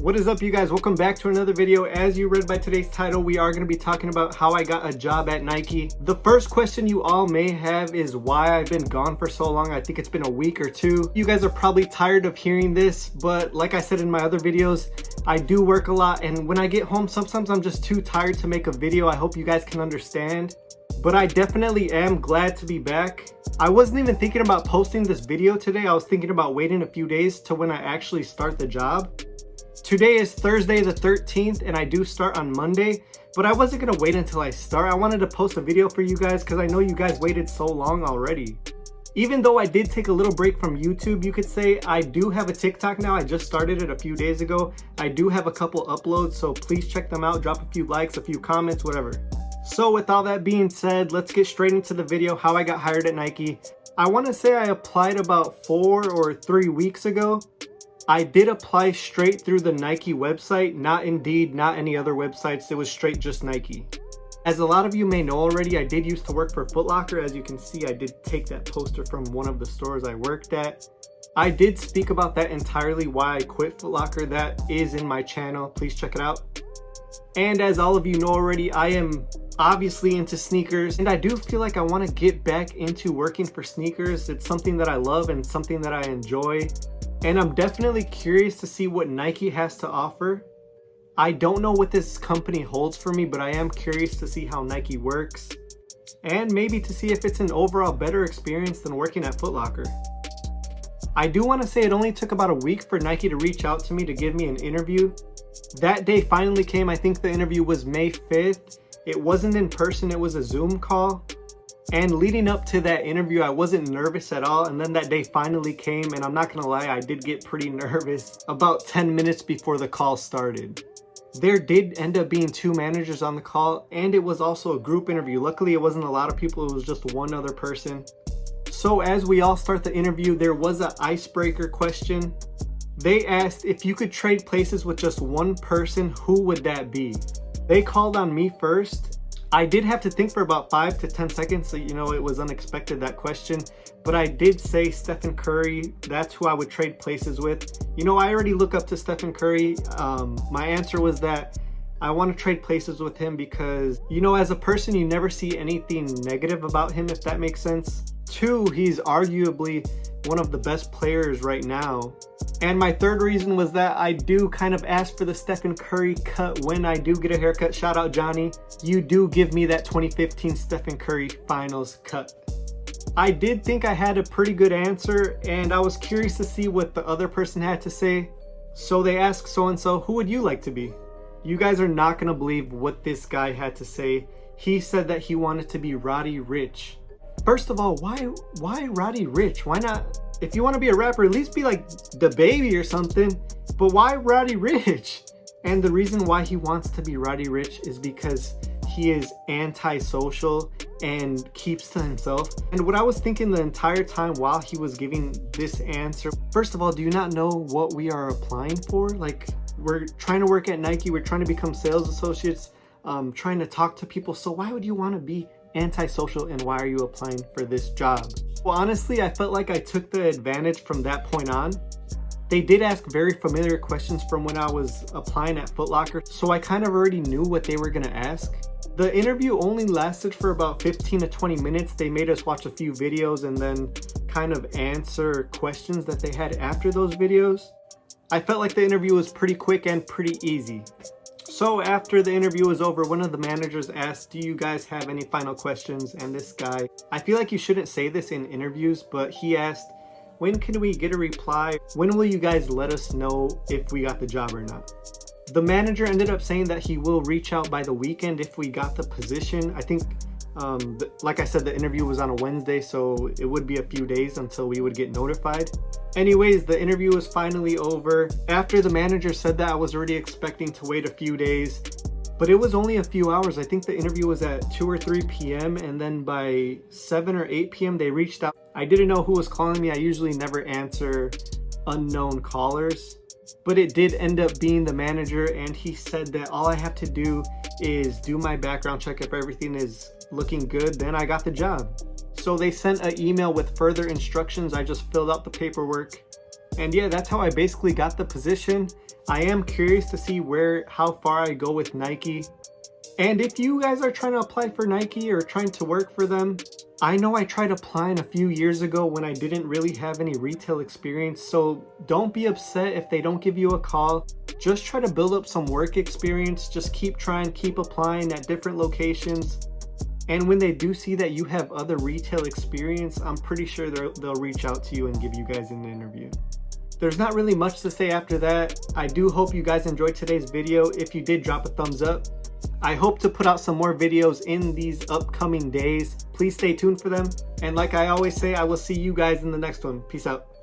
What is up, you guys? Welcome back to another video. As you read by today's title, we are going to be talking about how I got a job at Nike. The first question you all may have is why I've been gone for so long. I think it's been a week or two. You guys are probably tired of hearing this, but like I said in my other videos, I do work a lot, and when I get home, sometimes I'm just too tired to make a video. I hope you guys can understand, but I definitely am glad to be back. I wasn't even thinking about posting this video today. I was thinking about waiting a few days to when I actually start the job. Today is Thursday the 13th and I do start on Monday, but I wasn't gonna wait until I start. I wanted to post a video for you guys because I know you guys waited so long already. Even though I did take a little break from YouTube, you could say, I do have a TikTok now. I just started it a few days ago. I do have a couple uploads, so please check them out. Drop a few likes, a few comments, whatever. So with all that being said, let's get straight into the video, how I got hired at Nike. I wanna say I applied about 4 or 3 weeks ago. I did apply straight through the Nike website, not Indeed, not any other websites. It was straight just Nike. As a lot of you may know already, I did used to work for Footlocker. As you can see, I did take that poster from one of the stores I worked at. I did speak about that entirely, why I quit Footlocker. That is in my channel. Please check it out. And as all of you know already, I am obviously into sneakers, and I do feel like I want to get back into working for sneakers. It's something that I love and something that I enjoy. And I'm definitely curious to see what Nike has to offer. I don't know what this company holds for me, but I am curious to see how Nike works and maybe to see if it's an overall better experience than working at Footlocker. I do want to say it only took about a week for Nike to reach out to me to give me an interview. That day finally came. I think the interview was May 5th. It wasn't in person, it was a Zoom call. And leading up to that interview, I wasn't nervous at all. And then that day finally came, and I'm not gonna lie, I did get pretty nervous about 10 minutes before the call started. There did end up being 2 managers on the call, and it was also a group interview. Luckily, it wasn't a lot of people, it was just one other person. So as we all start the interview, there was an icebreaker question. They asked if you could trade places with just one person, who would that be? They called on me first. I did have to think for about 5 to 10 seconds, so you know, it was unexpected, that question. But I did say Stephen Curry, that's who I would trade places with. You know, I already look up to Stephen Curry. My answer was that I want to trade places with him because, you know, as a person, you never see anything negative about him, if that makes sense. 2, he's arguably one of the best players right now. And my third reason was that I do kind of ask for the Stephen Curry cut when I do get a haircut. Shout out Johnny. You do give me that 2015 Stephen Curry finals cut. I did think I had a pretty good answer, and I was curious to see what the other person had to say. So they asked so-and-so, who would you like to be? You guys are not gonna believe what this guy had to say. He said that he wanted to be Roddy Ricch. First of all, why Roddy Ricch? Why not? If you want to be a rapper, at least be like the Baby or something. But why Roddy Ricch? And the reason why he wants to be Roddy Ricch is because he is antisocial and keeps to himself. And what I was thinking the entire time while he was giving this answer, first of all, do you not know what we are applying for? Like, we're trying to work at Nike, we're trying to become sales associates, trying to talk to people. So why would you want to be antisocial, and why are you applying for this job? Well, honestly, I felt like I took the advantage from that point on. They did ask very familiar questions from when I was applying at Footlocker, so I kind of already knew what they were gonna ask. The interview only lasted for about 15 to 20 minutes. They made us watch a few videos and then kind of answer questions that they had after those videos. I felt like the interview was pretty quick and pretty easy. So after the interview was over, one of the managers asked, do you guys have any final questions? And this guy, I feel like you shouldn't say this in interviews, but he asked, when can we get a reply? When will you guys let us know if we got the job or not? The manager ended up saying that he will reach out by the weekend if we got the position. I think, like I said, the interview was on a Wednesday, so it would be a few days until we would get notified. Anyways, the interview was finally over. After the manager said that, I was already expecting to wait a few days, but it was only a few hours. I think the interview was at 2 or 3 p.m. and then by 7 or 8 p.m. they reached out. I didn't know who was calling me. I usually never answer unknown callers, but it did end up being the manager, and he said that all I have to do is do my background check. If everything is looking good, then I got the job. So they sent an email with further instructions. I just filled out the paperwork And yeah, that's how I basically got the position. I am curious to see how far I go with Nike. And if you guys are trying to apply for Nike or trying to work for them, I know I tried applying a few years ago when I didn't really have any retail experience, so don't be upset if they don't give you a call. Just try to build up some work experience. Just keep trying, keep applying at different locations. And when they do see that you have other retail experience, I'm pretty sure they'll reach out to you and give you guys an interview. There's not really much to say after that. I do hope you guys enjoyed today's video. If you did, drop a thumbs up. I hope to put out some more videos in these upcoming days. Please stay tuned for them. And like I always say, I will see you guys in the next one. Peace out.